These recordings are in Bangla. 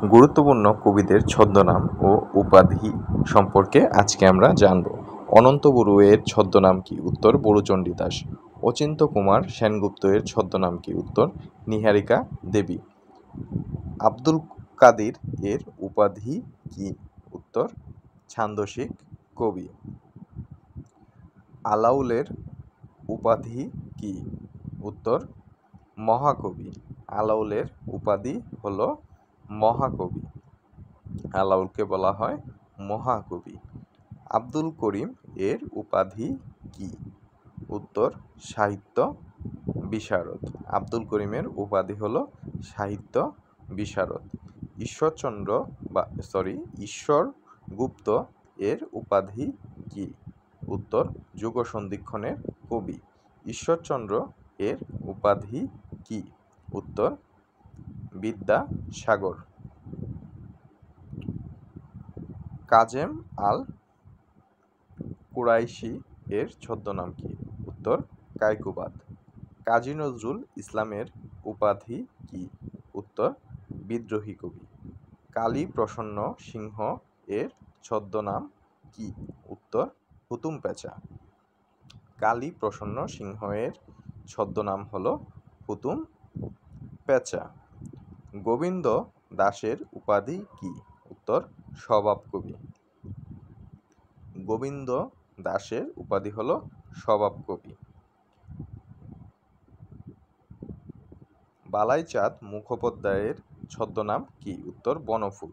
গুরুত্বপূর্ণ কবিদের ছদ্মনাম ও উপাধি সম্পর্কে আজকে আমরা জানব। অনন্ত বড়ুয়া এর ছদ্মনাম কি? উত্তর বড়ুচণ্ডী দাস। অচিন্ত্য কুমার সেনগুপ্ত এর ছদ্মনাম কি? উত্তর নীহারিকা দেবী। আব্দুল কাদির এর উপাধি কি? উত্তর ছান্দসিক কবি। আলাউলের উপাধি কি? উত্তর মহাকবি। আলাউলের উপাধি হলো মহাকবি। আলাউলকে বলা হয় মহাকবি। আব্দুল করিম এর উপাধি কি? উত্তর সাহিত্য বিশারদ। আব্দুল করিমের উপাধি হলো সাহিত্য বিশারদ। ঈশ্বর গুপ্ত এর উপাধি কি? উত্তর যুগ সন্ধিক্ষণের কবি। ঈশ্বরচন্দ্র এর উপাধি কি? উত্তর বিদ্যাসাগর। কাজেম আল কুরাইশি এর ছদ্মনাম কি? উত্তর কায়কুবাদ। কাজী নজরুল ইসলামের উপাধি কি? উত্তর বিদ্রোহী কবি। কালী প্রসন্ন সিংহ এর ছদ্মনাম কি? উত্তর হুতুম প্যাঁচা। কালী প্রসন্ন সিংহ এর ছদ্মনাম হলো হুতুম প্যাঁচা। গোবিন্দ দাসের উপাধি কি? উত্তর স্বভাব কবি। গোবিন্দ দাসের উপাধি হলো স্বভাব কবি। বালাইচাঁদ মুখোপাধ্যায়ের ছদ্মনাম কি? উত্তর বনফুল।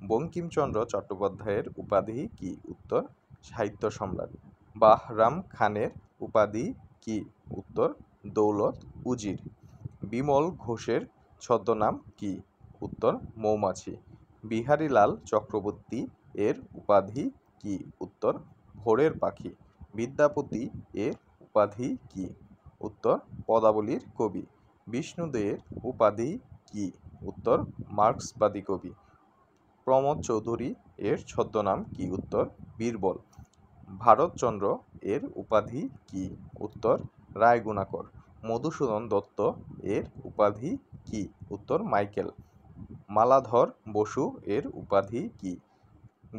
বঙ্কিমচন্দ্র চট্টোপাধ্যায়ের উপাধি কি? উত্তর সাহিত্য সম্রাট। বাহরাম খানের উপাধি কি? উত্তর দৌলত উজির। বিমল ঘোষের ছদ্মনাম কি? উত্তর মৌমাছি। বিহারীলাল চক্রবর্তী এর উপাধি কি? উত্তর ভোরের পাখি। বিদ্যাপতি এর উপাধি কি? উত্তর পদাবলীর কবি। বিষ্ণু দে-এর উপাধি কি? উত্তর মার্ক্সবাদী কবি। প্রমোদ চৌধুরী এর ছদ্মনাম কি? উত্তর বীরবল। ভারতচন্দ্র এর উপাধি কি? উত্তর রায়গুণাকর। মধুসূদন দত্ত এর উপাধি কি? উত্তর মাইকেল। মালাধর বসু এর উপাধি কি?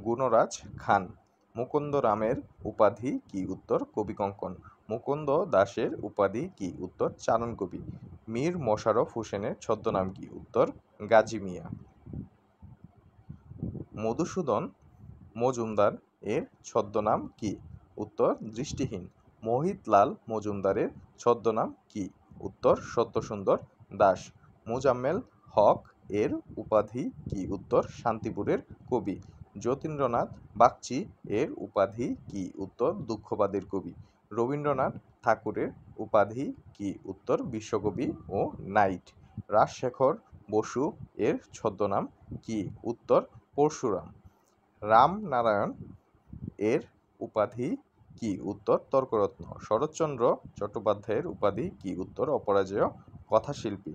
গুণরাজ খান। মুকুন্দ রামের উপাধি কি? উত্তর কবিকঙ্কন। মুকুন্দ দাসের উপাধি কি? উত্তর চারণ কবি। মীর মশাররফ হোসেনের ছদ্মনাম কি? উত্তর গাজী মিয়া। মধুসূদন মজুমদার এর ছদ্মনাম কি? উত্তর দৃষ্টিহীন। মোহিতলাল মজুমদারের ছদ্মনাম কি? উত্তর সত্যসুন্দর দাস। মোজাম্মেল হক এর উপাধি কি? উত্তর শান্তিপুরের কবি। যতীন্দ্রনাথ বাগচি এর উপাধি কি? উত্তর দুঃখবাদের কবি। রবীন্দ্রনাথ ঠাকুরের উপাধি কি? উত্তর বিশ্বকবি ও নাইট। রাজশেখর বসু এর ছদ্মনাম কি? উত্তর পরশুরাম। রামনারায়ণ এর উপাধি কি? উত্তর তর্করত্ন। শরৎচন্দ্র চট্টোপাধ্যায়ের উপাধি কি? উত্তর অপরাজেয় কথাশিল্পী।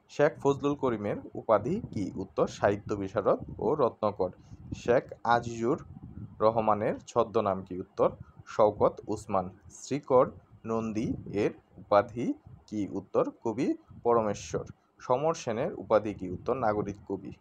শেখ ফজলুল করিমের উপাধি কি? উত্তর সাহিত্য বিশারদ ও রত্নকর। শেখ আজিজুর রহমানের ছদ্মনাম কি? উত্তর শওকত উসমান। শ্রীকর নন্দী এর উপাধি কি? উত্তর কবি পরমেশ্বর। সমর সেনের উপাধি কি? উত্তর নাগরিক কবি।